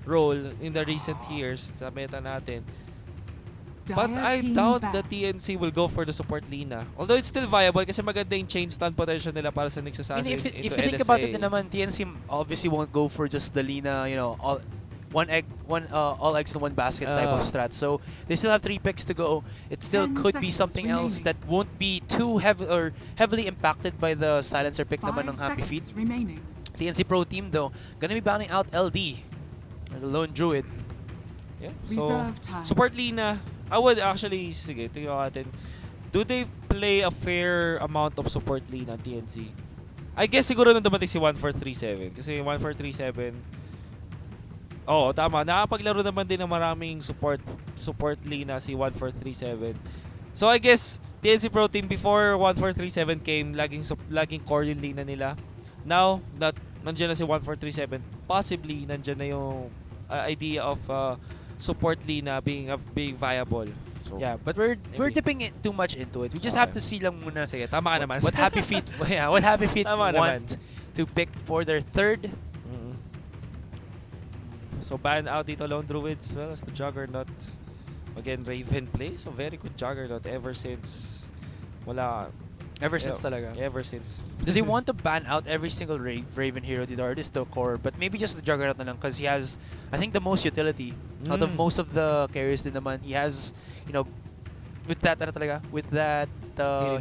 role in the recent years sa meta natin. But I doubt the TNC will go for the support Lina. Although it's still viable kasi maganda yung chain stun potential nila para sa next assassin If into you think LSA. about it din naman, TNC obviously won't go for just the Lina, you know, all eggs in one basket type of strat. So they still have 3 picks to go. It still could be something else that won't be too heavily impacted by the silencer pick naman ng Happy Feet. TNC Pro Team though, gonna be banning out LD, or the Lone Druid. Yeah. So support Lina, I would actually, sige, tingnan natin. Do they play a fair amount of support Lina TNC? I guess siguro nung dumating si 1437. Kasi 1437, oo, tama. Nakapaglaro naman din ng maraming support Lina si 1437. So I guess TNC Pro Team before 1437 came, laging core yung Lina nila. Now, that nandiyan na si 1437, possibly nandiyan na yung idea of support Lina being viable. So, yeah, but we're dipping it too much into it. We just have to see lang muna. Sige, tama ka naman. What Happy Feet want to pick for their third. So ban out dito Lone Druids as well as the Juggernaut. Again, Raven play. So very good Juggernaut ever since talaga. Ever since. Do they want to ban out every single Raven hero dito, or is the core? But maybe just the Juggernaut na lang because he has, I think, the most utility out of most of the carriers din naman. He has, you know, with that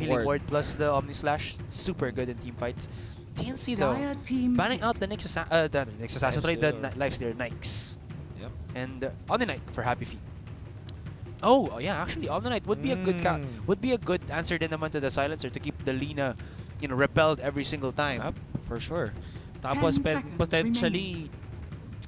healing ward plus the Omni Slash, super good in team fights. TNC though, banning out the next assassin, the Lifestealer Nikes. Yep. And Omni Knight for Happy Feet. Oh yeah, actually Omni Knight would be a good answer din naman to the silencer to keep the Lina, you know, repelled every single time. Yep, for sure. Tapos potentially,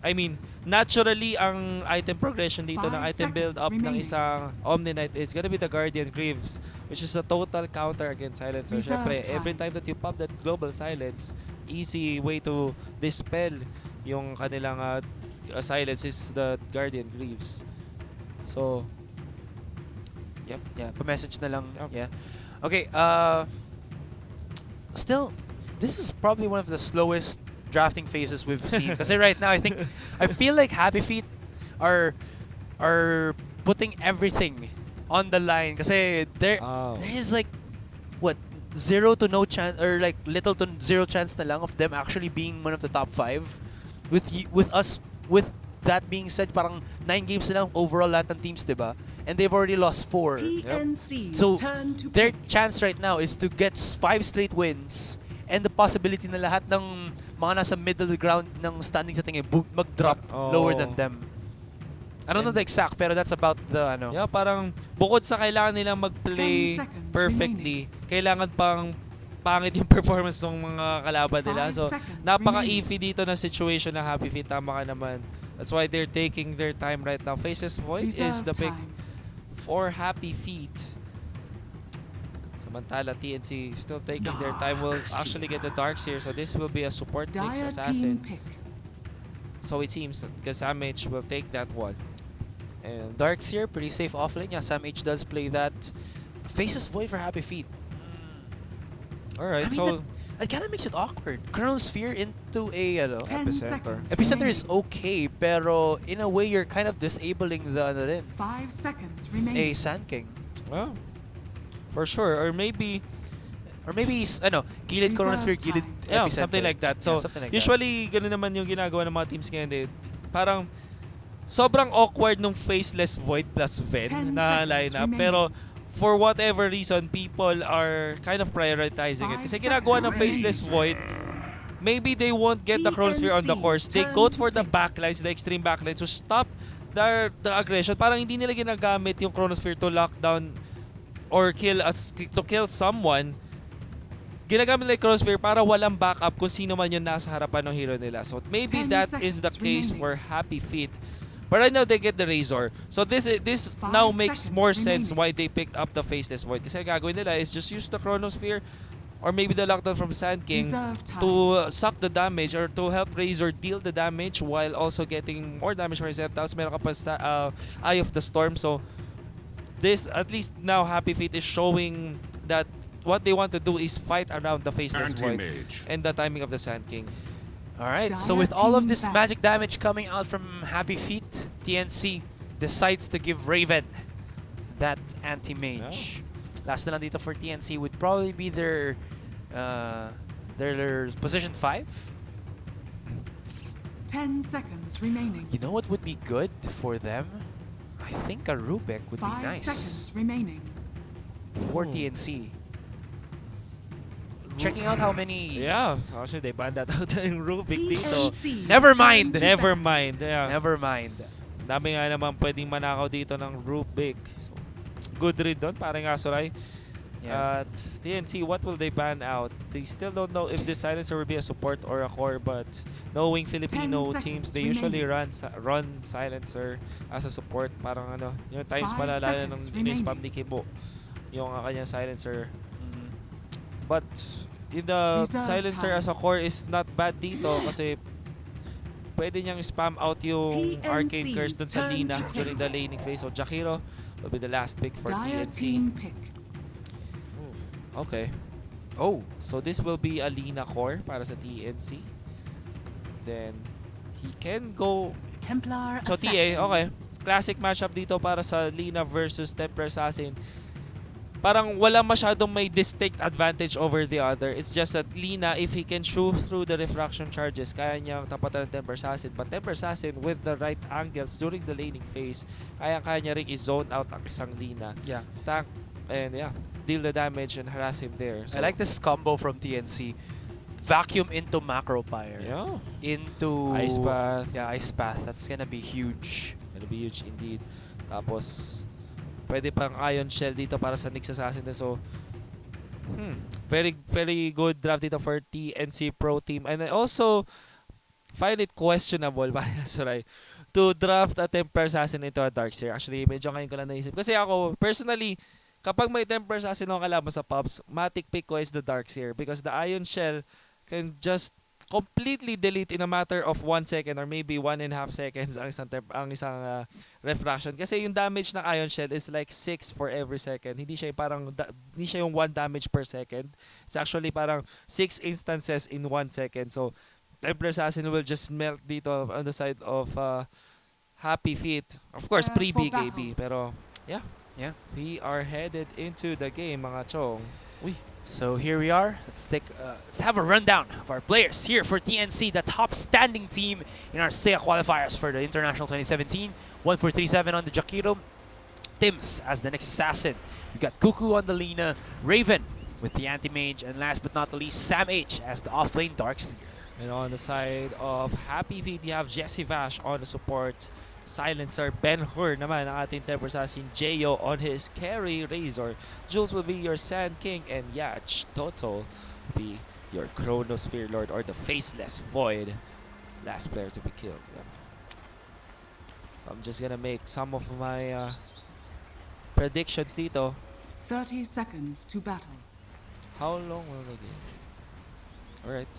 I mean, naturally ang item progression dito ng item build up ng isang Omni Knight is gonna be the Guardian Greaves, which is a total counter against silencer. Syempre, every time that you pop that global silence, easy way to dispel yung kanilang silence is the Guardian Greaves. So, yep, yeah, pa-message na lang. Yep. Yeah. Okay, still, this is probably one of the slowest drafting phases we've seen. Kasi right now, I feel like Happy Feet are putting everything on the line. Kasi there is like, what, 0 to no chance, or like little to 0 chance na lang of them actually being one of the top 5. With that being said, parang 9 games na lang overall lahat ng teams, diba? And they've already lost 4. TNC's So turn to their pick. chance right now is to get 5 straight wins, and the possibility na lahat ng mga nasa middle ground ng standing sa tingin mag-drop lower than them. I don't know the exact, pero that's about the ano. Yeah, parang bukod sa kailangan nilang mag-play perfectly, kailangan pang pangit yung performance ng mga kalaban nila. So, napaka-iffy dito na situation ng Happy Feet. Tama ka naman. That's why they're taking their time right now. Faces Void is the pick for Happy Feet. Samantala, TNC still taking their time. Will actually get the Darkseer. So this will be a support mix assassin. So it seems that Sam H will take that one. And Darkseer, pretty safe offlane. Yeah, Sam H does play that. Faces Void for Happy Feet. Alright, I mean, so it kind of makes it awkward. Chronosphere into a epicenter. Epicenter is okay, pero in a way you're kind of disabling the 5 seconds remaining. a Sand King. well, for sure. Or maybe gilid Chronosphere, gilid yeah, Epicenter. something like that. So, something like usually, ganun naman yung ginagawa ng mga teams ngayon. Eh. Parang, sobrang awkward nung Faceless Void plus Ven na lineup. Pero, for whatever reason, people are kind of prioritizing it. Kasi ginagawa ng Faceless Void, maybe they won't get the Chronosphere on the course. They go for the backlines, the extreme backlines, to stop the aggression. Parang hindi nila ginagamit yung Chronosphere to lock down or to kill someone. Ginagamit nila yung Chronosphere para walang backup kung sino man yung nasa harapan ng hero nila. So maybe that is the case for Happy Feet. But right now they get the Razor. So this now makes more sense why they picked up the Faceless Void. Kasi gagawin nila is just use the Chronosphere or maybe the lockdown from Sand King to suck the damage or to help Razor deal the damage while also getting more damage for himself. Tapos meron ka pa Eye of the Storm. So this, at least now Happy Feet is showing that what they want to do is fight around the Faceless Void and the timing of the Sand King. Alright, so with all of this Team magic damage coming out from Happy Feet, TNC decides to give Raven that anti-mage. Last na lang dito for TNC would probably be their position 5. 10 seconds remaining. You know what would be good for them? I think a Rubik would 5 be nice seconds remaining. for TNC. Checking out how many... Yeah, actually they banned that out yung Rubik dito. TNC Never mind. turn to Never bat. mind. Yeah. Never mind. Dami nga naman pwedeng manakaw dito ng Rubik. So, good read doon, parang Asuray. Yeah. At TNC, what will they ban out? They still don't know if this silencer will be a support or a core, but knowing Filipino 10 teams, seconds they usually remaining. run silencer as a support. Parang ano, yung times 5 pala lalo nung seconds in-spam remaining. ni Kibo yung kanyang silencer. Mm. But in the Reserve silencer time. as a core is not bad dito kasi pwede niyang spam out yung TNC's arcane curse dun sa turn Lina to during the laning phase. So Jakiro will be the last pick for Dire TNC. team pick. Okay. Oh, So this will be a Lina core para sa TNC. Then he can go Templar so Assassin. TA, okay. Classic matchup dito para sa Lina versus Templar Assassin. Parang wala masyadong may distinct advantage over the other. It's just that Lina, if he can shoot through the refraction charges, kaya niyang tapatan ng Templar Assassin. But Templar Assassin, with the right angles during the laning phase, kaya niya rin i-zone out ang isang Lina. yeah. Tank, and yeah, deal the damage and harass him there. So, I like this combo from TNC. Vacuum into Macro Pyre. Yeah. Into... Ice Path. Yeah, Ice Path. That's gonna be huge. It'll be huge indeed. Tapos, pwede pang Ion Shell dito para sa Nyx Assassin. So, very, very good draft dito for TNC Pro Team. And I also find it questionable, sorry, to draft a Templar Assassin into a Darkseer. Actually, medyo ngayon ko lang naisip. Kasi ako, personally, kapag may Templar Assassin ako kalaban sa Pops, matic pick ko is the Darkseer because the Ion Shell can just completely delete in a matter of 1 second or maybe 1.5 seconds ang isang refraction. Kasi yung damage ng Ion Shell is like 6 for every second. Hindi siya yung parang hindi siya yung 1 damage per second. It's actually parang 6 instances in 1 second. So Templar Assassin will just melt dito on the side of Happy Feet. Of course, For pre-BKB. battle. Pero yeah, Yeah. we are headed into the game, mga chong. Uy. So here we are. Let's have a rundown of our players here for TNC, the top standing team in our SEA qualifiers for the International 2017. 1437 on the Jakiro. Tims as the next assassin. We got Cuckoo on the Lina, Raven with the anti-mage, and last but not the least, Sam H as the off-lane Darkseer. And on the side of Happy Feet, you have Jesse Vash on the support. Silencer, Ben Hur naman ang ating Templar Assassin, Jayo on his carry, Razor. Jules will be your Sand King, and Yach Toto will be your Chronosphere Lord or the Faceless Void. Last player to be killed. Yeah. So I'm just gonna make some of my predictions dito. 30 seconds to battle. How long will the game? Alright.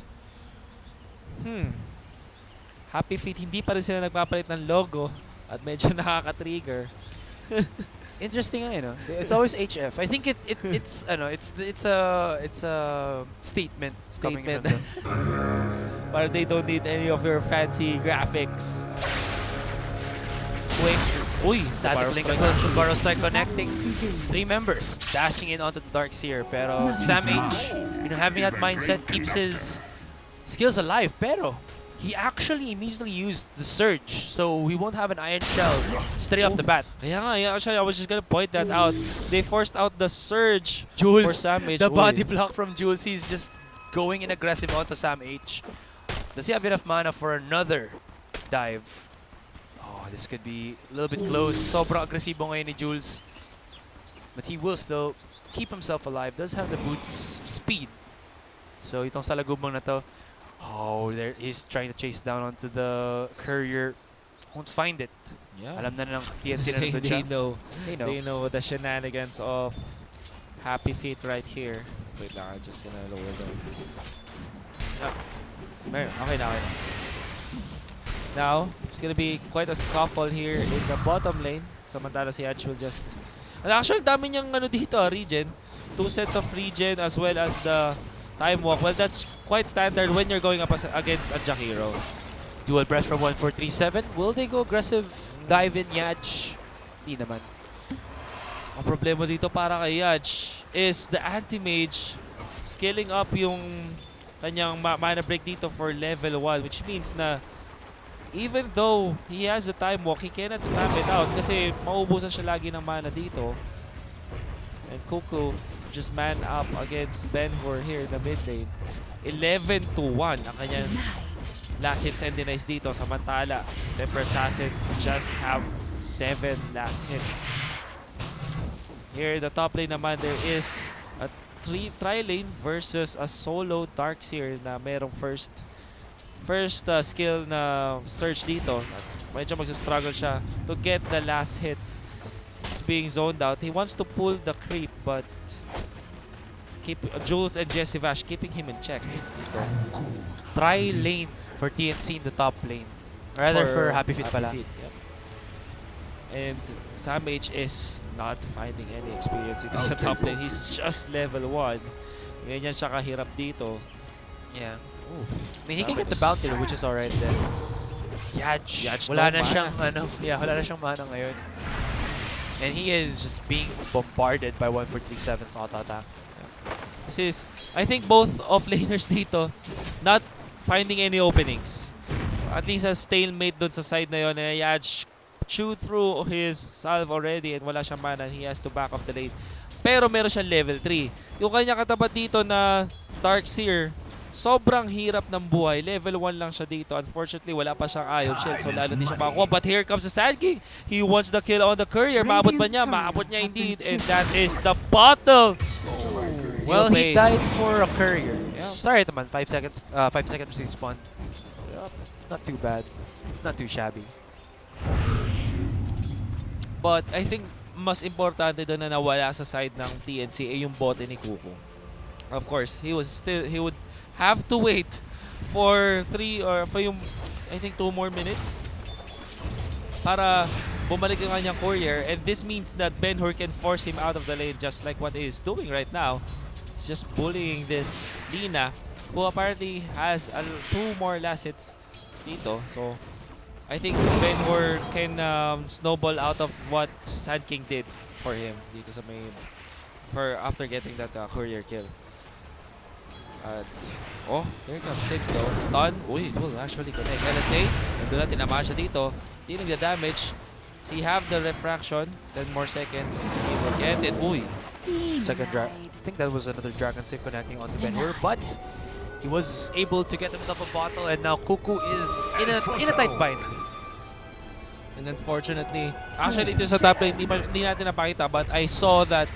Happy Feet, hindi pa rin sila nagpapalit ng logo at medyo nakaka-trigger. Interesting, you know. It's always HF. I think it's a statement. Coming Statement. from them. But they don't need any of your fancy graphics. Quick. Uy, Static Link as well as the Burrow Strike connecting 3 members, dashing in onto the Darkseer. Pero Sam H, having that mindset keeps his skills alive. Pero he actually immediately used the Surge, so we won't have an Iron Shell straight off the bat. Kaya nga, actually, I was just gonna point that out. They forced out the Surge for Jules, Sam H. the Uy. body block from Jules, he's just going in aggressive onto Sam H. Does he have enough mana for another dive? Oh, this could be a little bit close. Sobrang agresibo ngayon ni Jules. But he will still keep himself alive. Does have the boots of speed. So itong salagubong na to, oh, there he's trying to chase down onto the courier. Won't find it. Yeah. Alam na ng TNC na nandun they siya. know. They know. They know the shenanigans of Happy Feet right here. Wait lang, I'm just gonna lower them. Meron. Okay na, okay na. Now, it's gonna be quite a scuffle here in the bottom lane. Samantala si Edge will just... And actually, dami niyang ano dito, regen. 2 sets of regen as well as the time walk. Well, that's quite standard when you're going up against a Jack hero. Dual breath from 1437. Will they go aggressive? Dive in Yaj? Di naman. Ang problema dito para kay Yaj is the anti-mage scaling up yung kanyang mana break dito for level 1, which means na even though he has the time walk, he cannot spam it out kasi mauubusan siya lagi ng mana dito. And Kuku just man up against Ben-Hur here in the mid lane. 11-1 ang kanyang last hits and denies dito. Samantala, Temper Assassin just have 7 last hits. Here in the top lane naman, there is a tri-lane versus a solo Darkseer na merong first skill na search dito. Medyo magsa-struggle siya to get the last hits. He's being zoned out. He wants to pull the creep, but keep Jules and Jesse Vash keeping him in check. Tri-lane for TNC in the top lane. Rather for Happy Feet pala. Yep. And Sam H is not finding any experience dito sa top lane. He's just level 1. Ganyan siya kahirap dito. Yeah. Ooh, I mean, he can get the bounty, which is alright then. Yaj. Wala na siyang wala na siyang mana ngayon. And he is just being bombarded by 1437's auto attack. This is, I think both offlaners dito not finding any openings. At least a stalemate dun sa side na yun. And Yaj chewed through his salve already and wala siyang mana. He has to back off the lane. Pero meron siyang level 3. Yung kanya katapat dito na Darkseer, sobrang hirap ng buhay. Level 1 lang siya dito. Unfortunately, wala pa siyang Ion Shield. So lalo din siya makakuha. But here comes the Sand King. He wants the kill on the courier. Maabot ba niya? Maabot niya indeed. And that is the bottle. Well, he died for a courier. Yeah. Sorry naman, 5 seconds. 5 seconds respawn. Yep. Not too bad. Not too shabby. But I think mas importante doon na nawala sa side ng TNC ay yung bote ni Kuku. Of course, he would have to wait for 3 or for yung I think 2 more minutes para bumalik yung kanyang courier, and this means that Ben-Hur can force him out of the lane just like what he is doing right now. He's just bullying this Lina who apparently has 2 more last hits dito. So I think Ben-Hur can snowball out of what Sand King did for him dito sa main after getting that courier kill. Oh, here comes Tips though. Stun. Uy, it will actually connect. LSA, nandun na, tinamaan siya dito. Dealing the damage. So he have the refraction. 10 more seconds. He will get it. Uy. Second drag. I think that was another Dragon Save connecting onto Ben-Hur, but he was able to get himself a bottle, and now Kuku is in a tight bind. And unfortunately, actually dito sa top lane, hindi natin napakita, but I saw that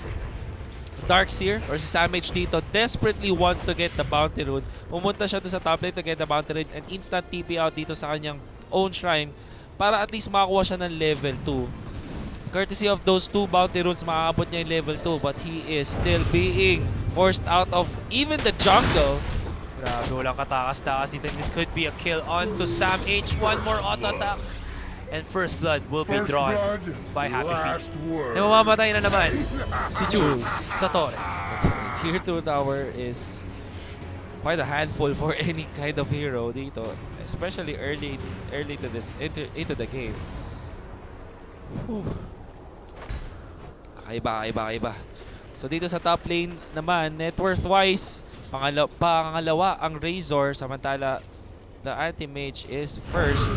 Darkseer or si Sam H dito desperately wants to get the bounty rune. Pumunta siya doon sa top lane to get the bounty rune and instant TP out dito sa kanyang own shrine para at least makakuha siya ng level 2. Courtesy of those 2 bounty runes, makaabot niya yung level 2, but he is still being forced out of even the jungle. Grabe, walang katakas-takas dito. This could be a kill onto Sam H. One more auto attack. And first blood will be drawn by Happy Feet. Na mamamatay na naman si Jules sa torre. Tier 2 tower is quite a handful for any kind of hero dito, especially early to this into the game. Whew. Kakaiba. So dito sa top lane naman, net worth wise, pangalawa ang Razor, samantala the anti-mage is first.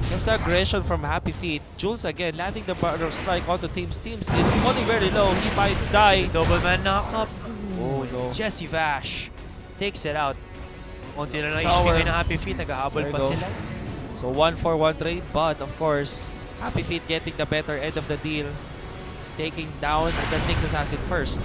Comes the aggression from Happy Feet. Jules again landing the barrel strike onto Teams. Teams is falling very low. He might die. Double man knock up. Oh no. Jesse Vash takes it out. Unti na lang HP ng Happy Feet, naghahabol pa sila. So 1-4-1 trade, but of course, Happy Feet getting the better end of the deal. Taking down the Nyx Assassin first.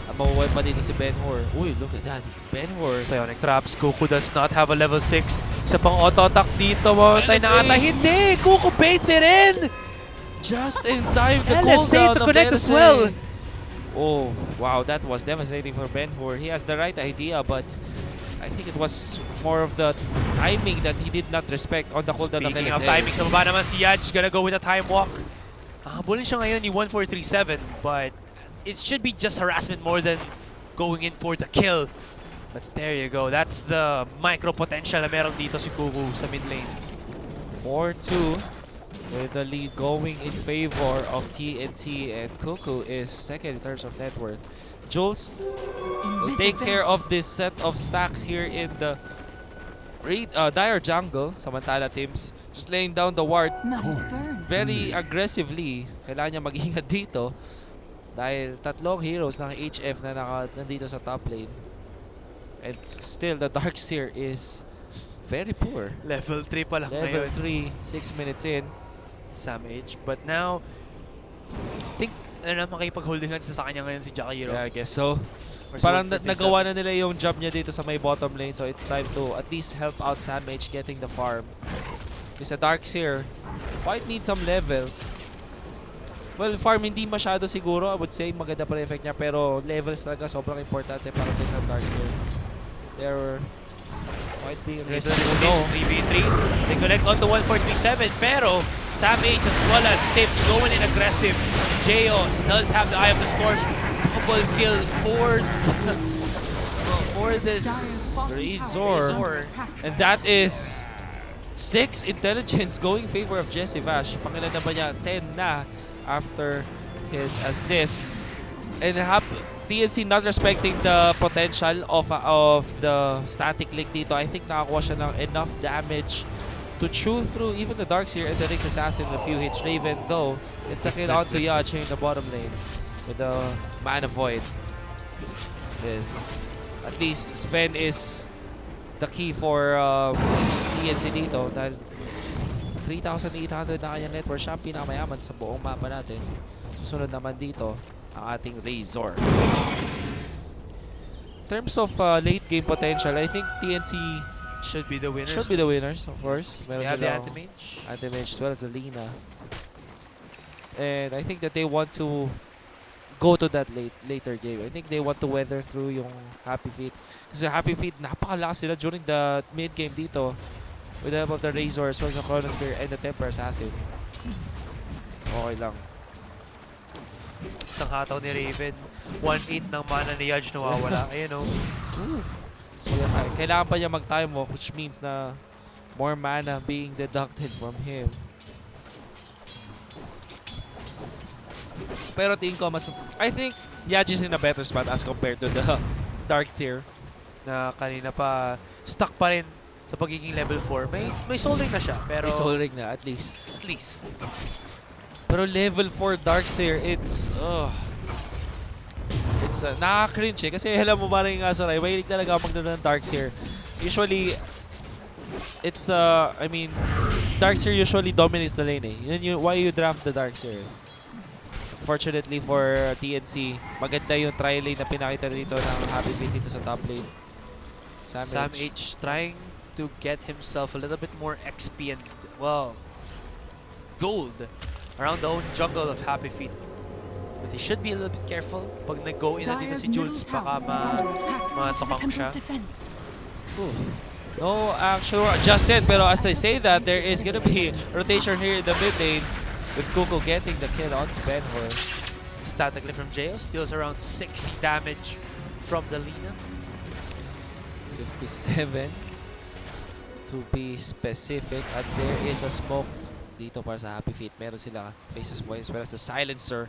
Mabuhay pa dito si Ben-Hur. Uy, look at that. Ben-Hur. Psionic Traps. Kuku does not have a level 6. Isa pang auto-attack dito. Mamatay na ata. Hindi! Kuku baits it in! Just in time. The LSA to connect as well. Oh, wow. That was devastating for Ben-Hur. He has the right idea, but I think it was more of the timing that he did not respect on the cooldown of LSA. Speaking of timing, sa baba naman si Yaj gonna go with a time walk. Habulin siya ngayon ni 1437, but it should be just harassment more than going in for the kill. But there you go. That's the micro potential na meron dito si Kuku sa mid lane. 4-2 with the lead going in favor of TNC, and Kuku is second in terms of net worth. Jules will take care of this set of stacks here in the dire jungle. Samantala Tims just laying down the ward very aggressively. Kailangan niya mag-ingat dito dahil tatlong heroes ng HF na nandito sa top lane. And still, the Darkseer is very poor. Level 3 pa lang Level ngayon. 3, 6 minutes in. Sam H. But now, I think makipag-holding hands na sa kanya ngayon si Jakiro. Yeah, I guess so. Or Parang Sword 57. nagawa na nila yung job niya dito sa may bottom lane, so it's time to at least help out Sam H getting the farm. Kasi Darkseer might need some levels. Well, farm hindi masyado siguro, I would say. Maganda pa rin effect niya, pero levels talaga sobrang importante para sa isang Darkseer. There might be a risk. 3v3. They connect onto 1437, pero Sam H as well as Tips going in aggressive. Jo does have the eye of the storm. Double kill for this Razor. And that is 6 intelligence going in favor of Jesse Vash. Pangilan na ba niya? 10 na after his assists. And TNC not respecting the potential of the static link dito. I think nakakuha siya ng enough damage to chew through even the Darkseer and the Nyx Assassin with a few hits. Raven though, it's a kill onto Yacht in the bottom lane with the Mana Void. Yes. At least Sven is the key for TNC dito dahil 3,800 na kanyang net worth. Siya ang pinakamayaman sa buong mapa natin. Susunod naman dito ang ating Razor. In terms of late game potential, I think TNC should be the winners. should be the winners, of course. We have the Anti-Mage. Anti-Mage as well as the Lina. And I think that they want to go to that later game. I think they want to weather through yung Happy Feet. Kasi Happy Feet, napakalakas sila during the mid-game dito. With the help of the Razor as well as the Chronosphere and the Temper Assassin. Okay lang. Isang hataw ni Raven. 1-8 ng mana ni Yudge nawawala. Ayun o. So, kailangan pa niya mag-time walk, which means na more mana being deducted from him. Pero tingin ko I think Yudge is in a better spot as compared to the Darkseer. Na kanina pa stuck pa rin sa pagiging level 4. May soul ring na siya. Pero May soul ring na, at least. at least. Pero level 4 Darkseer, it's nakaka-cringe eh. Kasi alam mo ba rin nga Soray, mahilig talaga ako magdala ng Darkseer. Usually, it's, I mean, Darkseer usually dominates the lane eh. Yun why you draft the Darkseer. Fortunately for TNC, maganda yung try lane na pinakita dito ng Happy Feet dito sa top lane. Sam H trying to get himself a little bit more XP and, well, gold around the own jungle of Happy Feet. But he should be a little bit careful. Pag nag-go in na dito si Jules, baka matokang siya. No actual adjusted, pero as I say that, there is gonna be rotation here in the mid lane with Kuko getting the kill on Benhor. Statically from Jo, steals around 60 damage from the Lina. 57 to be specific, and there is a smoke dito para sa Happy Feet. Meron sila Faces Boy as well as the Silencer,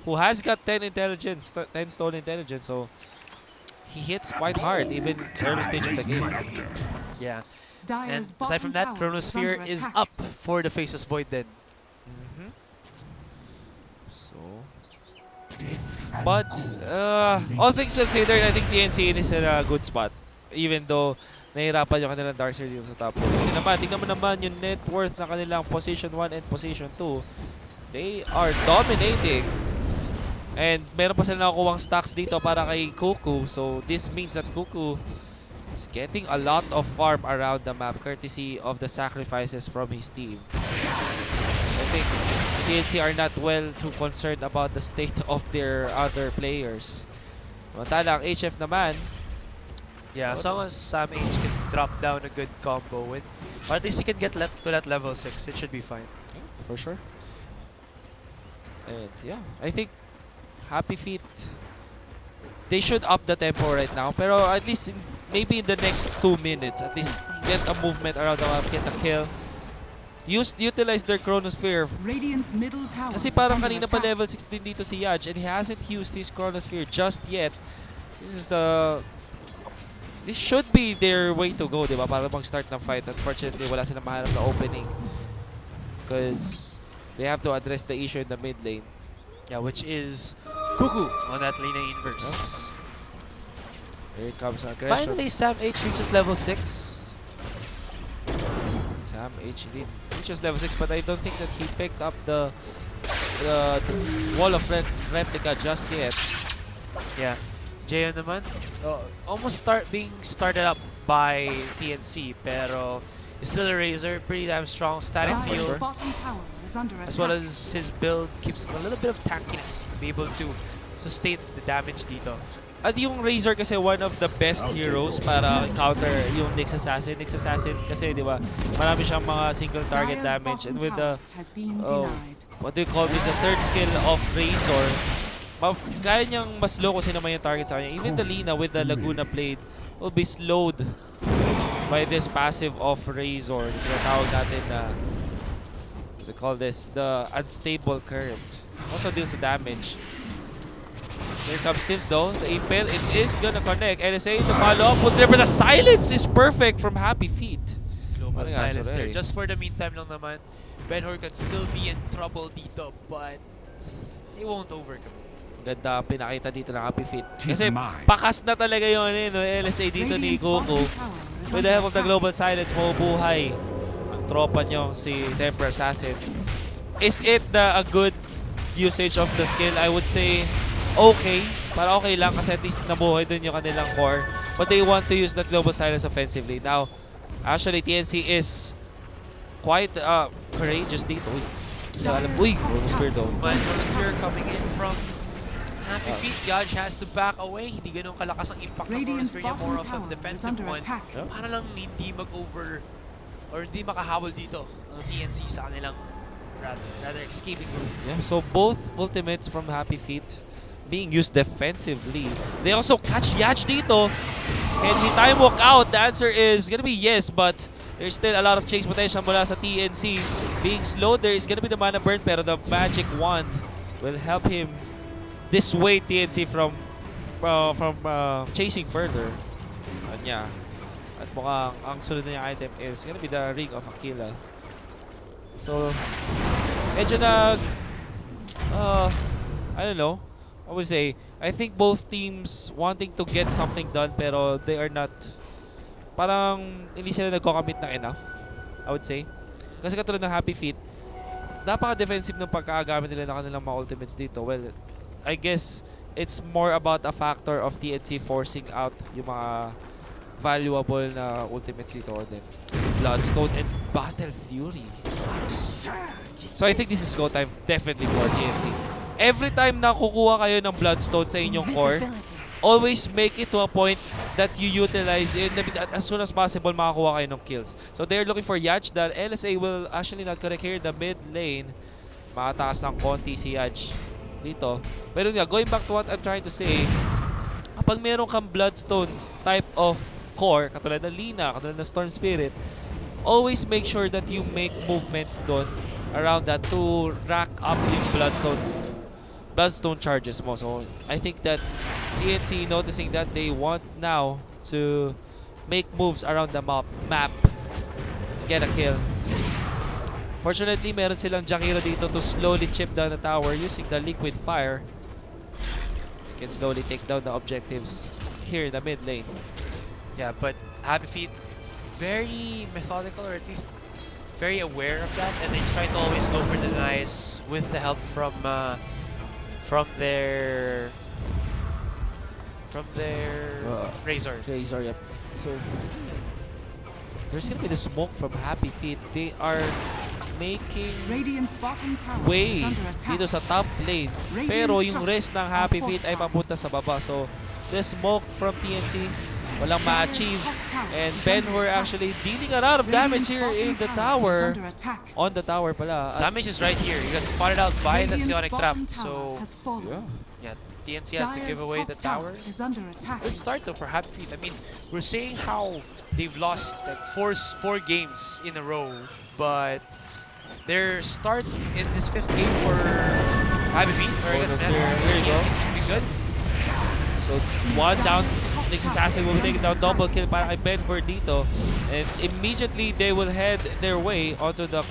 who has got 10 intelligence, 10 stolen intelligence, so he hits quite hard even early stage of the game. Yeah. And aside from that, Chronosphere is up for the Faces Void then. So, but all things considered, I think TNC is in a good spot, even though nahirapan yung kanilang Darkseer dito sa top lane. Kasi naman, tingnan mo naman yung net worth na kanilang position 1 and position 2. They are dominating. And meron pa sila nakukuhang stacks dito para kay Kuku. So this means that Kuku is getting a lot of farm around the map courtesy of the sacrifices from his team. I think TNC are not well too concerned about the state of their other players. Samantala ang HF naman, yeah, as long as Sam H can drop down a good combo with, or at least he can get to that level 6, it should be fine. for sure. And yeah, I think Happy Feet, they should up the tempo right now. Pero at least maybe in the next 2 minutes, at least get a movement around the map, get a kill. Utilize their Chronosphere. Radiant's middle tower Kasi is parang under kanina pa attack. level 16 dito si Yaj and he hasn't used his Chronosphere just yet. This should be their way to go, di ba? Para mag-start ng fight. Unfortunately, wala silang mahanap na opening. Because they have to address the issue in the mid lane. Yeah, which is Cuckoo on that Lina inverse. Here comes an aggression. Finally, Sam H reaches level 6. Sam H did reaches level 6, but I don't think that he picked up the wall of replica just yet. Yeah. Jayon naman, almost being started up by TNC, pero he's still a Razor, pretty damn strong, static Dire's field, bottom tower is under attack. as well as his build keeps a little bit of tankiness to be able to sustain the damage dito. At yung Razor kasi one of the best heroes para counter yung Nyx Assassin. Nyx Assassin kasi, di ba, marami siyang mga single target Dire's damage. And bottom with the, tower has been oh, denied. what do you call this, the third skill of Razor, kaya niyang mas slow kung sino man yung target sa kanya. Even the Lina with the Laguna Blade will be slowed by this passive of Razor. Tinatawag natin na, what do you call this, the unstable current. Also deals the damage. Here comes Tims though, the Impel, it is gonna connect. LSA, the follow-up will deliver. The silence is perfect from Happy Feet. Global Ano nga, silence there. sorry. Just for the meantime lang naman, Ben-Hur can still be in trouble dito, but they won't overcome. Ganda ang pinakita dito ng Happy Feet. Tis Kasi mine. pakas na talaga yun no? LSA dito ni Radiant's Goku. bottom tower is With the under help of the attack. Global Silence, mabubuhay ang tropa nyo si Temper Assassin. Is it a good usage of the skill? I would say okay. Para okay lang kasi at least nabuhay dun yung kanilang core. But they want to use the Global Silence offensively. Now, actually TNC is quite courageous dito. Uy, Chronosphere though. But Chronosphere coming in from Happy Feet, Yaj has to back away. Hindi ganun kalakas ang impact ng Radiant's Chronosphere niya, bottom more of a tower is defensive under one. attack. Yeah. Para lang hindi mag-over or hindi makahabol dito ang TNC sa kanilang rather escaping route. Yeah, so both ultimates from Happy Feet being used defensively. They also catch Yaj dito. Can he time walk out? The answer is gonna be yes, but there's still a lot of chase potential mula sa TNC. Being slowed, there is gonna be the mana burn, pero the magic wand will help him dissuade TNC from chasing further. Sa kanya. At mukhang ang sunod na yung item is gonna be the Ring of Aquila. So, medyo I don't know. I would say, I think both teams wanting to get something done pero they are not, parang hindi sila nagko-commit ng enough, I would say. Kasi katulad ng Happy Feet, napaka-defensive ng pagkakagamit nila ng kanilang mga ultimates dito. Well, I guess it's more about a factor of TNC forcing out yung mga valuable na ultimates dito or then Bloodstone and Battle Fury. So I think this is go time definitely for TNC. Every time na kukuha kayo ng Bloodstone sa inyong core, always make it to a point that you utilize it as soon as possible makakuha kayo ng kills. So they're looking for Yaj. The LSA will actually not correct here in the mid lane. Makataas ng konti si Yaj dito. Pero nga, going back to what I'm trying to say, kapag meron kang Bloodstone type of core, katulad ng Lina, katulad ng Storm Spirit, always make sure that you make movements doon around that to rack up yung Bloodstone charges mo. So I think that TNC noticing that they want now to make moves around the map, get a kill. Fortunately, meron silang Jakiro dito to slowly chip down the tower using the liquid fire. Can slowly take down the objectives here in the mid lane. Yeah, but Happy Feet, very methodical, or at least very aware of that, and they try to always go for the denies with the help from their Razor. Razor, yep. So there's gonna be the smoke from Happy Feet. They are making Radiant's bottom tower way is under attack. dito sa top lane. Pero yung rest ng Happy Feet ay papunta sa baba. So the smoke from TNC walang ma-achieve. And Ben-Hur actually dealing a lot of damage here in the tower. On the tower pala. Samich is right here. He got spotted out by the Radiant's Psionic Trap. bottom tower So has fallen. Yeah. yeah, TNC has to give Dire's away top the tower. is under attack. Good start though for Happy Feet. I mean, we're saying how they've lost like four games in a row, but their start in this 5th game for Happy Feet, or against Bonus here. Here you go. should be good. So, one down. Next Assassin will take down double kill para kay Benford dito. And immediately, they will head their way onto the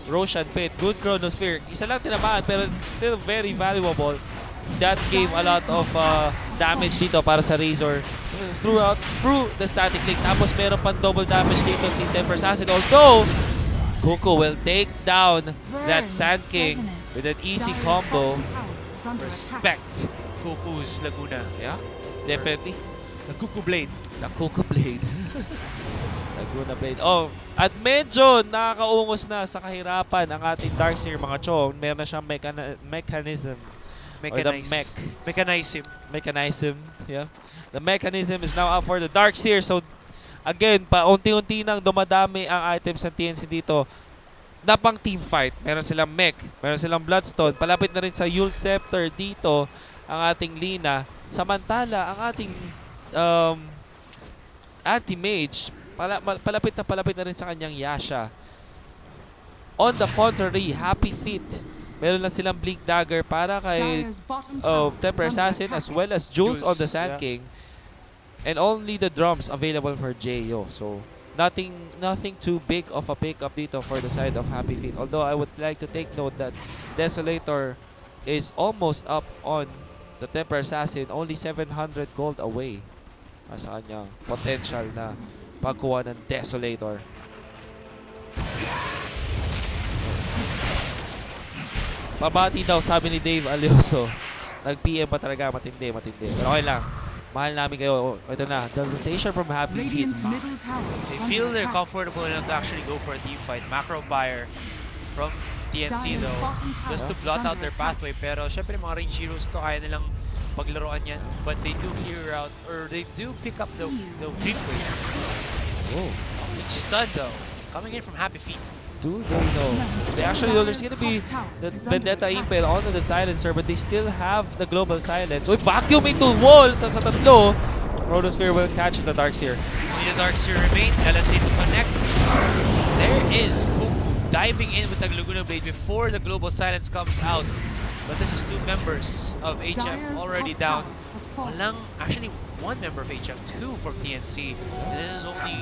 Roshan pit. Good Chronosphere. Isa lang tinamaan pero still very valuable. That gave a lot of damage dito para sa Razor through the static link. Tapos meron pang double damage dito si Temper Assassin. Although, Kuko will take down that Sand King with an easy combo. Respect Kuku's Laguna. Yeah, definitely. The Kuku Blade. The Kuko Blade. Laguna Blade. Oh, at medyo nakakaungos na sa kahirapan ang ating Darkseer mga chong. Meron na siyang mechanism. Or the mech. Mechanism. Yeah. The mechanism is now up for the Darkseer. So, again, paunti-unti nang dumadami ang items ng TNC dito. Na pang team fight. Meron silang mech. Meron silang Bloodstone. Palapit na rin sa Yule Scepter dito ang ating Lina. Samantala, ang ating anti-mage, palapit na rin sa kanyang Yasha. On the contrary, Happy Feet, meron lang silang Blink Dagger para kay Temper Assassin as well as Jules on the Sand King. And only the drums available for J.O. So, nothing too big of a pick-up dito for the side of Happy Feet. Although I would like to take note that Desolator is almost up on the Temper Assassin, only 700 gold away sa kanyang potential na pagkuha ng Desolator. Pabati daw, sabi ni Dave Alioso. Nag-PM pa talaga, matindi. Pero okay lang. Mahal namin kayo. Ito na, the rotation from Happy Feet. They feel they're comfortable enough to actually go for a team fight. Macro buyer from TNC though, just to blot out their pathway. Pero syempre mga range heroes to, kaya nilang paglaruan yan. But they do clear out, or they do pick up the creep wave. Oh. Which stud though, coming in from Happy Feet. Do they know? They actually know there's gonna be the Vendetta Impel onto the Silencer, but they still have the Global Silence. Uy, vacuum into wall! Tapos sa tatlo, Chronosphere will catch the Darkseer. Only the Darkseer remains, LSA to connect. There is Kuku diving in with the Laguna Blade before the Global Silence comes out. But this is 2 members of HF already down. Actually, 1 member of HF, 2 from TNC. And this is only,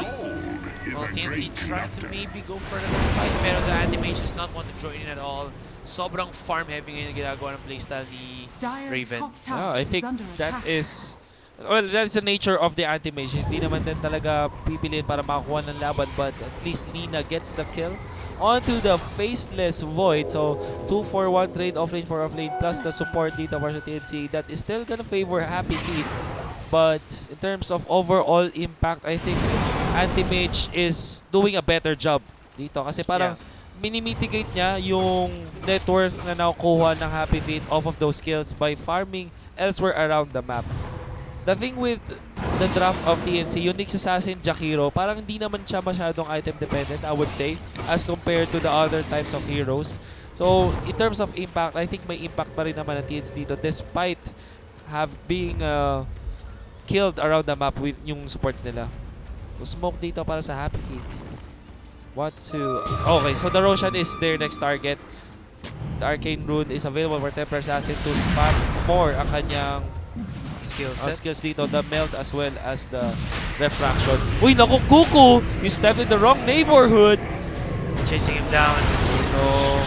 well, TNC trying to maybe go for another fight, pero the anti-mage does not want to join in at all. Sobrang farm heavy ngayon ginagawa ng playstyle ni Raven. Yeah, I think that is, well, that's the nature of the anti-mage. Hindi naman din talaga pipiliin para makakuha ng laban, but at least Lina gets the kill onto the Faceless Void. So 2-for-1 trade offlane for offlane plus the support dito for sa TNC. That is still gonna favor Happy Feet. But in terms of overall impact, I think Anti-Mage is doing a better job dito. Kasi parang minimitigate niya yung net worth na nakukuha ng Happy Feet off of those skills by farming elsewhere around the map. The thing with the draft of TNC, yung Nyx Assassin, Jakiro, parang hindi naman siya masyadong item dependent, I would say, as compared to the other types of heroes. So, in terms of impact, I think may impact pa rin naman ang TNC dito despite being killed around the map with yung supports nila. So, smoke dito para sa Happy Feet. Okay, so the Roshan is their next target. The Arcane Rune is available for Temper Assassin to spam more ang kanyang skills dito, the melt as well as the refraction. Uy, naku, Kuku! You stepped in the wrong neighborhood! Chasing him down. So,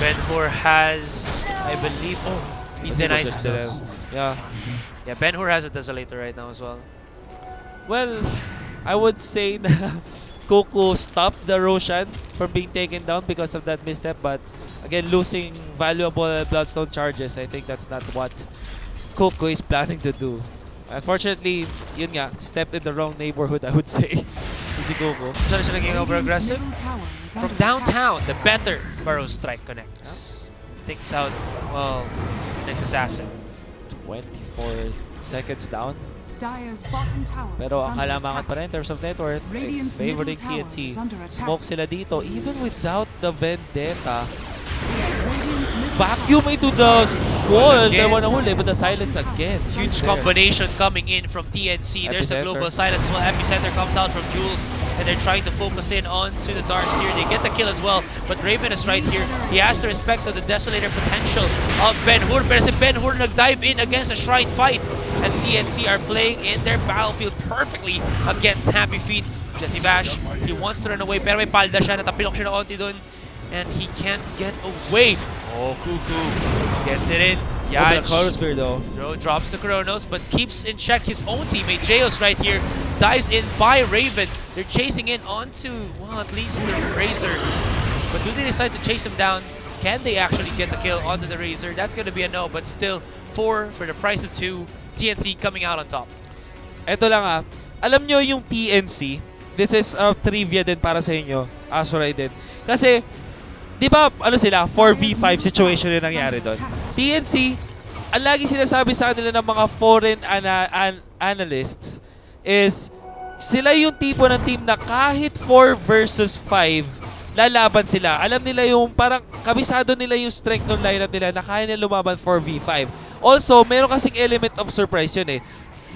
Ben-Hur has, I believe, he denies himself. Yeah, Ben-Hur has a Desolator right now as well. Well, I would say na Kuku stopped the Roshan from being taken down because of that misstep, but again, losing valuable Bloodstone charges, I think that's not what Kuku is planning to do. Unfortunately, yun nga, stepped in the wrong neighborhood, I would say. Si Kuku. Siya naging over-aggressive. From downtown, the better Burrow Strike connects. Takes out, well, Nyx Assassin. 24 seconds down. Pero ang Pero halamangan pa rin in terms of net worth, it's favoring TNC. Smoke sila dito, even without the Vendetta. Vacuum into the wall. again. Dalawa na huli, but the silence again. Huge There. combination coming in from TNC. There's the Epicenter. global silence as well. Epicenter comes out from Jules, and they're trying to focus in onto the Dark Seer. They get the kill as well, but Raven is right here. He has to respect the Desolator potential of Ben-Hur. Pero si Ben-Hur nag-dive in against a Shrine fight, and TNC are playing in their battlefield perfectly against Happy Feet. Jesse Bash, he wants to run away, pero may palda siya, natapilok siya na onti dun, and he can't get away. Oh, Cuckoo gets it in. Yeah, Yaj Chronosphere though. drops the Chronos, but keeps in check his own teammate. Jaos right here dives in by Raven. They're chasing in onto, well, at least the Razor. But do they decide to chase him down? Can they actually get the kill onto the Razor? That's going to be a no, but still 4 for the price of 2. TNC coming out on top. Eto lang alam nyo yung TNC, this is trivia din para sa inyo, Azurai din. Kasi, di ba, ano sila, 4v5 situation yung nangyari doon. TNC, ang lagi sinasabi sa kanila ng mga foreign analysts is, sila yung tipo ng team na kahit 4 versus 5, lalaban sila. Alam nila yung, parang kabisado nila yung strength ng lineup nila na kaya nila lumaban 4v5. Also, meron kasing element of surprise yun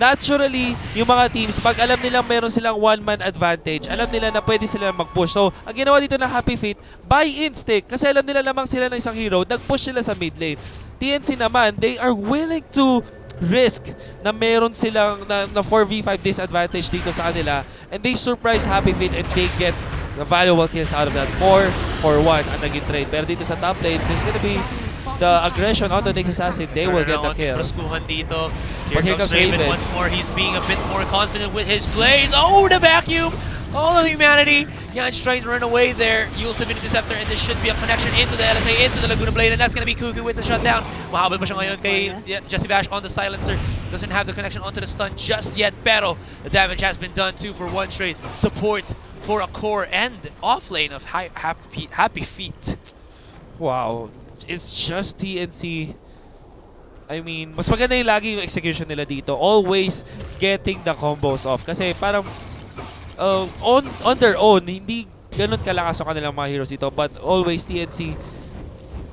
Naturally, yung mga teams, pag alam nilang meron silang one-man advantage, alam nila na pwede sila mag-push. So, ang ginawa dito ng Happy Feet, by instinct, kasi alam nila lamang sila ng isang hero, nag-push sila sa mid lane. TNC naman, they are willing to risk na meron silang na 4v5 disadvantage dito sa kanila, and they surprise Happy Feet and they get the valuable kills out of that. 4-4-1 ang naging trade. Pero dito sa top lane, there's gonna be the aggression on the next assassin. They will get the kill. Praskuhan dito. But here comes Raven. Once more. He's being a bit more confident with his plays. Oh, the vacuum! All of humanity. Yaj trying to run away there. Use the Interceptor, and there should be a connection into the LSA, into the Laguna Blade, and that's going to be Cuckoo with the shutdown. Mahabol pa siya ngayon kay Jesse Bash on the silencer. Doesn't have the connection onto the stun just yet, pero the damage has been done too for one trade. Support for a core and off lane of Happy Feet. Wow. It's just TNC. I mean, mas maganda yung lagi yung execution nila dito. Always getting the combos off. Kasi parang on their own, hindi ganun kalakas ang kanilang mga heroes dito. But always TNC,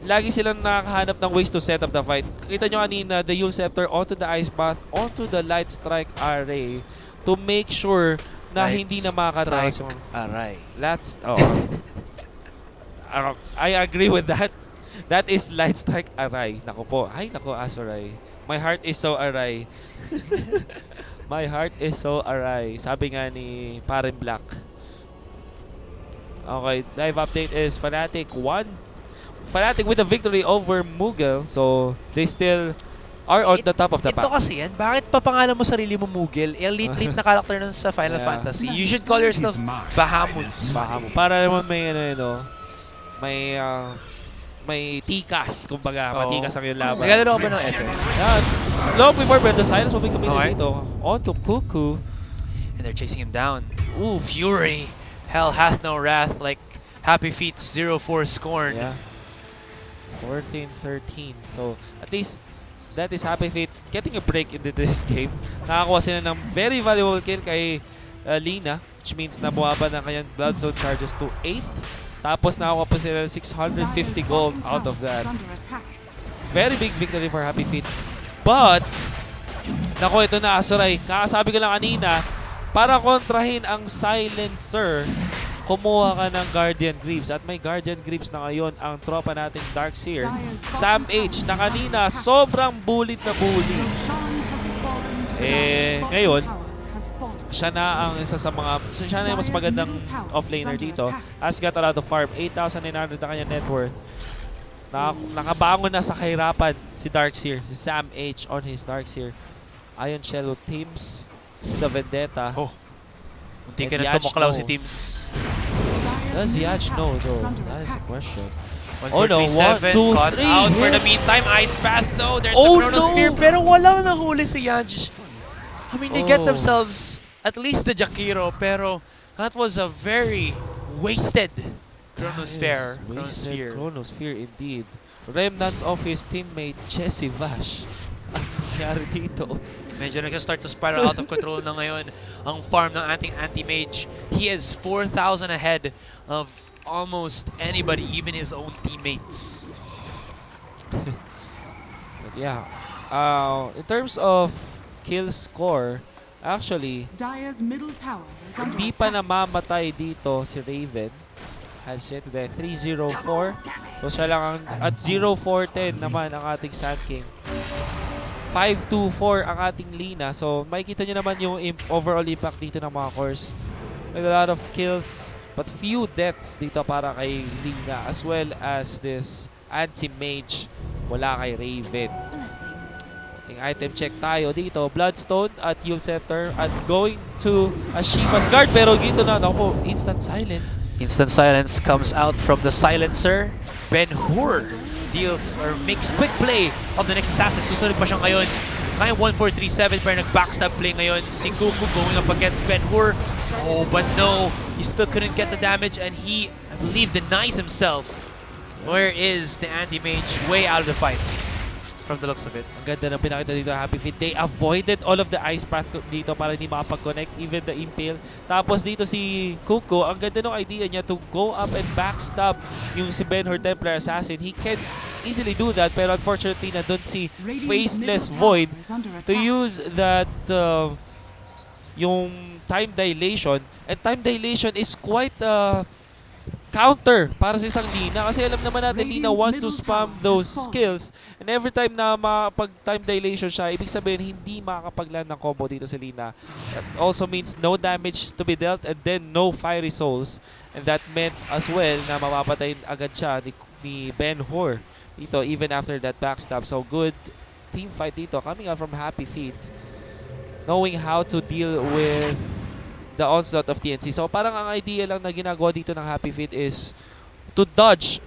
lagi silang nakakahanap ng ways to set up the fight. Kita nyo kanina, the Yule Scepter onto the Ice Path, onto the Light Strike Array to make sure na hindi na makakataas yung... Aray. I agree with that. That is Light Strike Aray. Naku po. Ay, naku, Azurai. My heart is so aray. My heart is so aray. Sabi nga ni Paren Black. Okay, live update is Fnatic 1. Fnatic with a victory over Mughal. So, they still are on the top of the pack. Ito kasi yan, bakit papangalan mo sarili mo Mughal? Elite na character nun sa Final Fantasy. You should call yourself Bahamut. Bahamut. Para naman may may tikas, kumbaga. Matikas ang yung laban. Naglalaro ka ba ng FF? Yan. Long before Brenda Silence will be coming Okay. dito. On to Cuckoo. And they're chasing him down. Ooh, Fury. Hell hath no wrath like Happy Feet's 0-4 scorn. Yeah. 14-13. So, at least, that is Happy Feet getting a break into this game. Nakakuha sila ng very valuable kill kay Lina, which means na buwaba na kanyang Bloodstone charges to 8. Tapos nakakuha pa sila 650 gold out of that. Very big victory for Happy Feet. But, naku, ito na Azurai. Kakasabi ko lang kanina, para kontrahin ang Silencer, kumuha ka ng Guardian Greaves. At may Guardian Greaves na ngayon ang tropa nating Darkseer. Sam H na kanina, sobrang bulit na bulit. Ngayon, siya na ang isa sa mga, siya na yung mas magandang offlaner dito. Has got a lot of farm. 8,900 na kanya net worth. Nakabangon na sa kahirapan si Darkseer. Si Sam H on his Darkseer. Iron Shell teams the Vendetta. Oh. Munti ka na tumaklaw si Teams. Does Yaj know though? That is a question. 1, Oh 4, no, 3, 7, 1, 2, caught 3 out for the hits. meantime. Ice Path though. There's Oh, the Chronosphere. no. Pero walang nahuli si Yaj. I mean, they get Oh. themselves at least the Jakiro, pero that was a very wasted Chronosphere. Wasted Chronosphere indeed. Remnants of his teammate Jesse Bash. Ang nangyari dito? Medyo nag-start to spiral out of control na ngayon ang farm ng ating anti-mage. He is 4,000 ahead of almost anybody, even his own teammates. yeah. In terms of kill score, actually, Dire's middle tower is under hindi pa attack. namamatay dito si Raven. Has yet to die. 304. So siya lang ang, at 0410 naman ang ating Sand King. 524 ang ating Lina. So makikita nyo naman yung overall impact dito ng mga cores. With a lot of kills but few deaths dito para kay Lina, as well as this anti-mage mula kay Raven. Blessings. Ating item check tayo dito. Bloodstone at Yule Scepter at going to Ashima's Guard. Pero dito na, naku, instant silence. Instant silence comes out from the silencer. Ben-Hur deals or makes quick play of the next assassin. Susunod pa siya ngayon. Kaya 1-4-3-7 pero nag-backstab play ngayon. Si Kuku going up against Ben-Hur. Oh, but no. He still couldn't get the damage and he, I believe, denies himself. Where is the anti-mage? Way out of the fight. From the looks of it. Ang ganda ng pinakita dito Happy Feet. They avoided all of the ice path dito para hindi makapag-connect, even the impale. Tapos dito si Kuko, ang ganda ng idea niya to go up and backstab yung si Ben-Hur Templar Assassin. He can easily do that, pero unfortunately nandun si Radiant's Faceless middle Void tower is under to attack. use that yung time dilation. And time dilation is quite counter para sa isang Lina, kasi alam naman natin Lina Radiant's wants to middle spam tower those has fallen. skills, and every time na makapag time dilation siya, ibig sabihin hindi makakapaglan ng combo dito sa Lina. That also means no damage to be dealt and then no fiery souls, and that meant as well na mapapatay agad siya ni Ben-Hur dito even after that backstab. So good team fight dito coming out from Happy Feet, knowing how to deal with the onslaught of TNC. So parang ang idea lang na ginagawa dito ng Happy Feet is to dodge,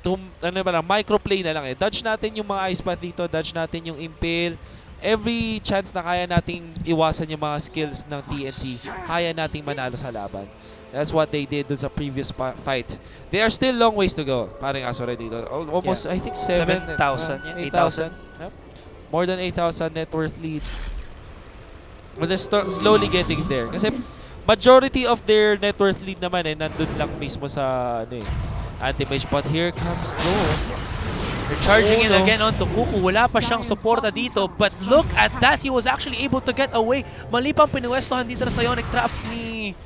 to ano ba lang, microplay na lang eh. Dodge natin yung mga ice path dito, dodge natin yung impale. Every chance na kaya nating iwasan yung mga skills ng TNC, kaya nating manalo sa laban. That's what they did dun sa previous fight. They are still long ways to go. Parang aso rin dito. Almost, I think 7,000, yeah, 8,000. Yep. More than 8,000 net worth lead. But they're slowly getting there. Kasi majority of their net worth lead naman nandun lang mismo sa ano anti-mage. But here comes Low. They're charging in no. again onto Kuku. Wala pa siyang suporta dito. But look at that. He was actually able to get away. Mali pang pinuwestohan dito sa Ionic Trap ni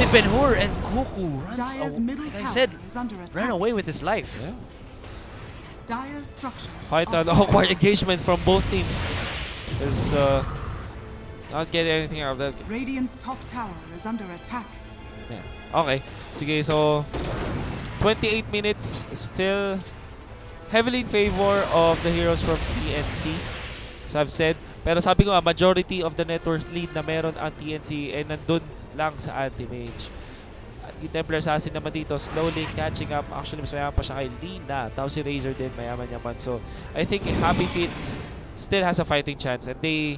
Ben-Hur, and Kuku runs Dire's away. middle Like I tower said, is under ran attack. away with his life. Yeah. Dire's structures Quite are an awkward engagement from both teams. Is not getting anything out of that. Radiant's top tower is under attack. Yeah. Okay. Sige, so 28 minutes still heavily in favor of the heroes from TNC. So I've said, pero sabi ko nga, majority of the network lead na meron ang TNC ay nandun lang sa anti-mage. At yung Templar Assassin naman dito, slowly catching up. Actually, mas mayaman pa siya kay Lina. Tapos si Razor din, mayaman naman. So, I think Happy Feet still has a fighting chance. And they,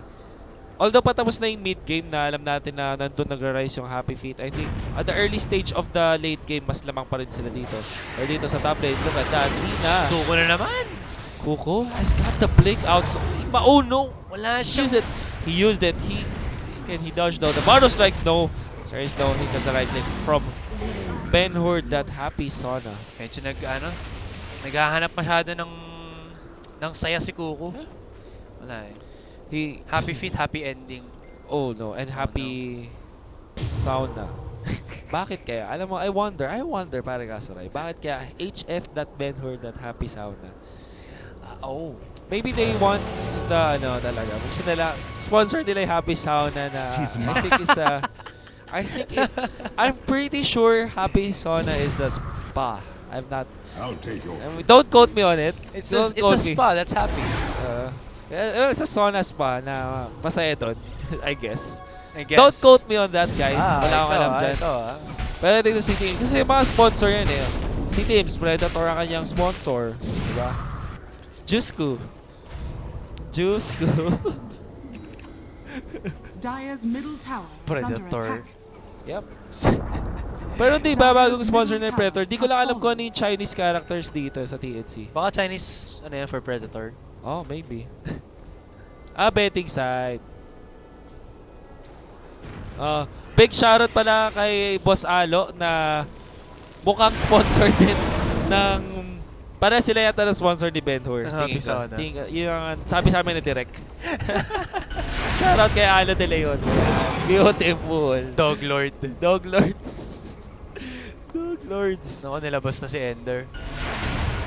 although patapos na yung mid-game na alam natin na nandun nag-rise yung Happy Feet, I think at the early stage of the late game, mas lamang pa rin sila dito. Or dito sa top lane, look at that, Lina. Kuku na naman. Kuko has got the blink out. So, oh no! Wala He siya. used it. He used it. He dodged though. The Bardo Strike, no. There is no hit of the right leg from Ben-Hur, that happy sauna. Medyo naghahanap masyado ng saya si Kuku. Wala eh. He, Happy Feet, happy ending. oh no, and happy sauna. Bakit kaya? Alam mo, I wonder, pare Kasuray, bakit kaya HF that Ben-Hur, that happy sauna? Oh. Maybe they want the, ano talaga, gusto nila, sponsor nila yung happy sauna na, I'm pretty sure happy sauna is a spa. I'm not, I'll take your don't quote me on it. It's Don't a quote me. spa that's happy. Yeah, it's a sauna spa na masaya doon, I guess. I guess. Don't quote me on that, guys. Wala akong alam dyan. Ito. Pero dito si Teams, kasi mga sponsor yan eh. Si Teams, Predator ang kanyang sponsor. Diba? Jusku. Dire's middle tower is under Predator. attack. Yep. Pero di ba bagong sponsor na Predator? Di ko lang alam kung ano yung Chinese characters dito sa TNC. Baka Chinese, ano yan, for Predator. Oh, maybe. Betting side. Big shoutout pala kay Boss Alo na mukhang sponsor din ng Para sila yata na sponsor ni Ben-Hur. Happy sana. Yung sabi sa amin ni Direk. Shoutout kay Alo De Leon. Beautiful. Dog Lord. Dog Lords. Dog Lords. Naku, nilabas na si Ender.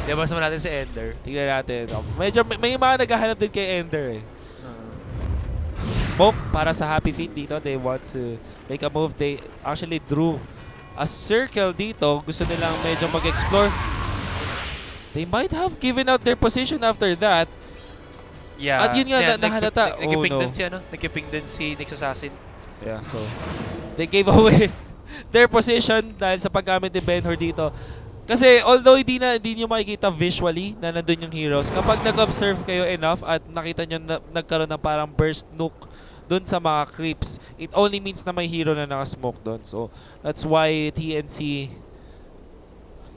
Nilabas naman natin si Ender. Tingnan natin. Medyo may mga naghahanap din kay Ender eh. Smoke para sa Happy Feet dito. They want to make a move. They actually drew a circle dito. Gusto nilang medyo mag-explore. They might have given out their position after that. Yeah. At yun nga, nahalata. Nagkiping Oh, no. din si, nagkiping din si Nyx Assassin. Yeah, so they gave away their position dahil sa paggamit ni Ben-Hur dito. Kasi although hindi nyo makikita visually na nandun yung heroes, kapag nag-observe kayo enough at nakita nyo na nagkaroon ng parang burst nuke dun sa mga creeps, it only means na may hero na naka-smoke dun. So that's why TNC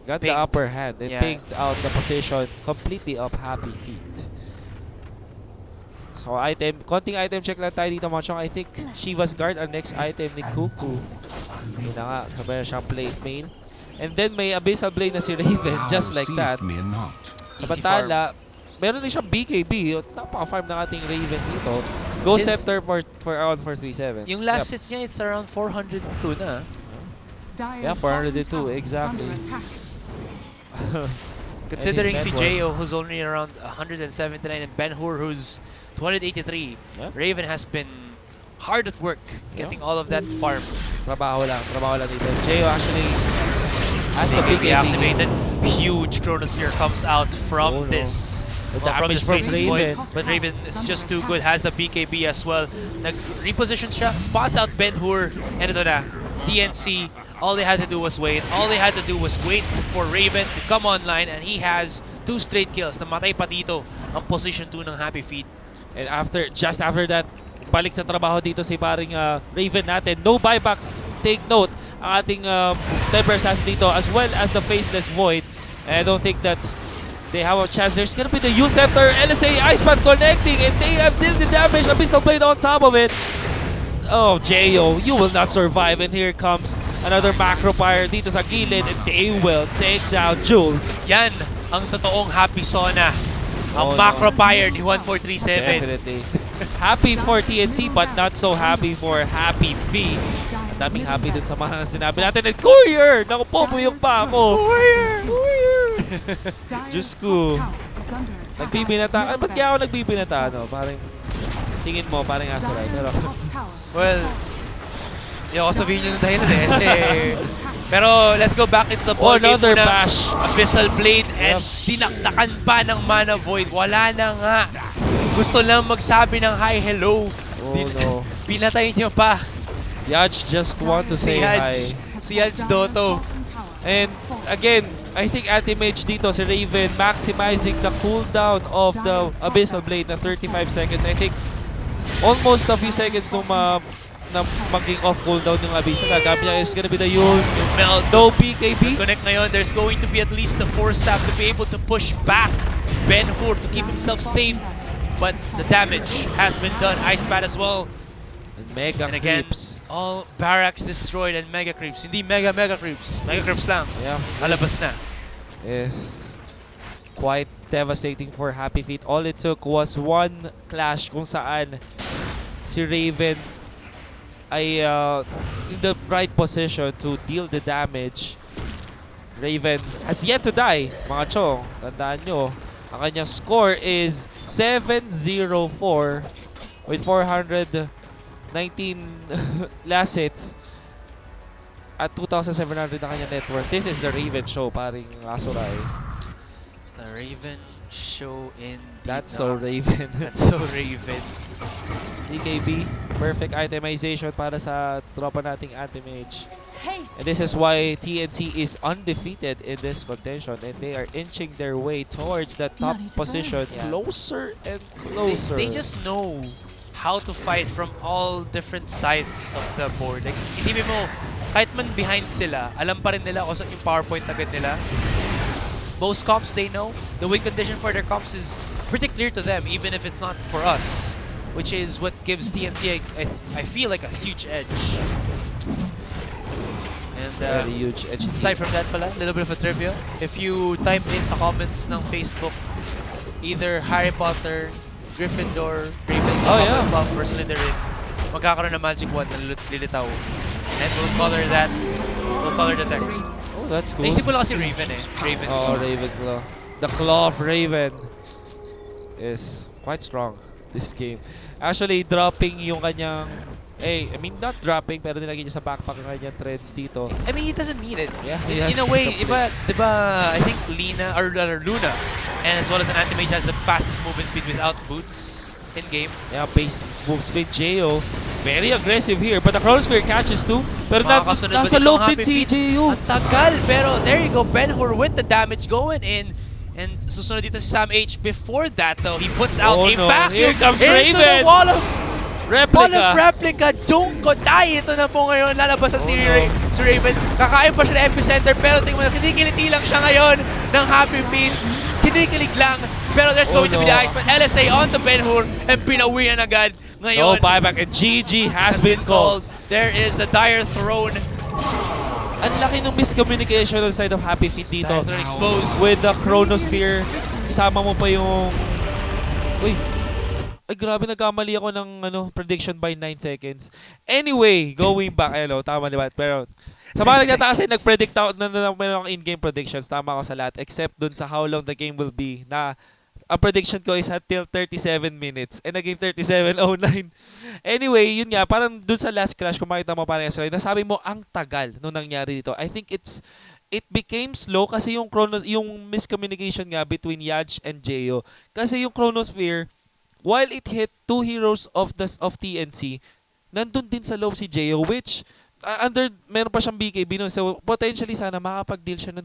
got the upper hand and picked out the position completely of Happy Feet. So konting item check lang tayo dito mga chong. I think Shiva's Guard ang next item ni Kuku. Yun na nga, sabay na siyang plate main. And then may Abyssal Blade na si Raven, just like that. Samantala, meron din siyang BKB. Napaka-farm ng ating Raven dito. Go Scepter for around 437. Yung last hits niya, it's around 402 na. Dire's 402, bottom tower is exactly. under attack. Considering si network. Jo, who's only around 179, and Ben-Hur, who's 283, Raven has been hard at work getting all of that farm. Trabaho lang dito. Jayo actually has the BKB BKB. activated. Huge Chronosphere comes out from this. From damage this from Faceless Raven. Void, but Raven is just too good. Has the BKB as well. Nag-reposition siya, spots out Ben-Hur, and ito na, TNC. All they had to do was wait. All they had to do was wait for Raven to come online, and he has 2 straight kills. Namatay pa dito ang position 2 ng Happy Feet. And just after that, balik sa trabaho dito si paring Raven natin. No buyback. Take note, ang ating Temper Assassin dito as well as the Faceless Void. And I don't think that they have a chance. There's gonna be the U-Scepter, LSA, Iceman connecting, and they have dealt the damage. Abyssal Blade on top of it. Oh, Jo, you will not survive. And here comes another Macro Fire dito sa gilid, and they will take down Jules. Yan ang totoong Happy Sona. Ang Macro Fire ni 1437. Definitely. Happy for TNC but not so happy for Happy Feet. Ang daming happy dun sa mga sinabi natin. And Courier! Naku po, buyong pa ako. Courier! Diyos ko. Nagbibinata. Ba't kaya ako nagbibinata? No? Parang tingin mo, parang Azurai. Pero, well, hindi ako sabihin nyo ng dahilan eh. Kasi, pero let's go back into the ball game. Another bash. Abyssal Blade and dinakdakan pa ng Mana Void. Wala na nga. Gusto lang magsabi ng hi, hello. oh no. Pinatay nyo pa. Yaj just want to say hi. Si Yaj Dotto. And again, I think Anti-Mage dito, si Raven, maximizing the cooldown of the Abyssal Blade na 35 seconds. I think almost a few seconds nung na maging off cooldown yung Abyssal. Gagamit niya is gonna be the use. No BKB. Connect ngayon. There's going to be at least the 4 staff to be able to push back Ben-Hur to keep himself safe. But the damage has been done. Ice Pad as well. And Mega And again, Creeps. all barracks destroyed and Mega Creeps. Hindi Mega Creeps. Mega Creeps lang. Yeah. Alabas na. Is quite devastating for Happy Feet. All it took was one clash kung saan si Raven ay in the right position to deal the damage. Raven has yet to die, mga chong. Tandaan nyo, ang kanyang score is 704 with 419 last hits at 2,700 na kanyang net worth. This is the Raven show, paring Azurai. The Raven show in That's so Raven. That's so Raven. DKB, perfect itemization para sa tropa nating Anti-Mage. And this is why TNC is undefeated in this contention, and they are inching their way towards the top position, closer and closer. They just know how to fight from all different sides of the board. Like, isipin mo, kahit man behind sila, alam pa rin nila kung saan yung PowerPoint agad nila. Most comps they know, the win condition for their comps is pretty clear to them, even if it's not for us, which is what gives TNC, I feel like, a huge edge. And And Very huge. aside from that pala, a little bit of a trivia. If you type in sa comments ng Facebook, either Harry Potter, Gryffindor, Ravenclaw, Oh, yeah. Hufflepuff, or Slytherin, magkakaroon ng magic wand na lilitaw. And we'll color the text. Oh, that's cool. Naisip ko lang kasi Raven eh. Raven. Oh, Ravenclaw. The Claw of Raven is quite strong this game. Actually, dropping yung kanyang... I mean, not dropping, pero nilagay niya sa backpack ang kanyang threads dito. I mean, he doesn't need it. Yeah, In a way, diba, I think Luna, and as well as an anti-mage has the fastest movement speed without boots in-game. Yeah, base moves with Jo. Very aggressive here, but the Chronosphere catches too. Pero Makakasunod ba nasa dito low ang pit si Happy Feet? Jo. Ang tagal, pero there you go, Ben-Hur with the damage going in. And susunod dito si Sam H. Before that though, he puts out Oh, a no. vacuum Here comes into Raven. the wall of Replica. Junko Dai. Ito na po ngayon, lalabas sa si Raven. Kakain pa siya ng epicenter, pero tingnan mo na, kinikiliti lang siya ngayon ng Happy Feet. Kinikilig lang, pero there's going to be the ice. But LSA on to Ben-Hur, and pinawian agad. No Ngayon, buyback, and GG has been called. There is the Dire Throne. Ang laki ng miscommunication on the side of Happy Feet dito. Dire Throne exposed. With the Chronosphere, isama mo pa yung... Uy! Ay, grabe, nagkamali ako ng prediction by 9 seconds. Anyway, going back, tama diba? Pero sa mga nagtataas, nag-predict ako na meron akong in-game predictions. Tama ako sa lahat. Except dun sa how long the game will be. Na ang prediction ko is until 37 minutes. And naging 37:09. Anyway, yun nga, parang dun sa last crash, kung makita mo parang yesterday, nasabi mo, ang tagal nung nangyari dito. I think it became slow kasi yung miscommunication nga between Yaj and Jo. Kasi yung Chronosphere, while it hit two heroes of TNC, nandun din sa loob si Jo, which meron pa siyang BKB nun. So potentially sana makapag-deal siya nun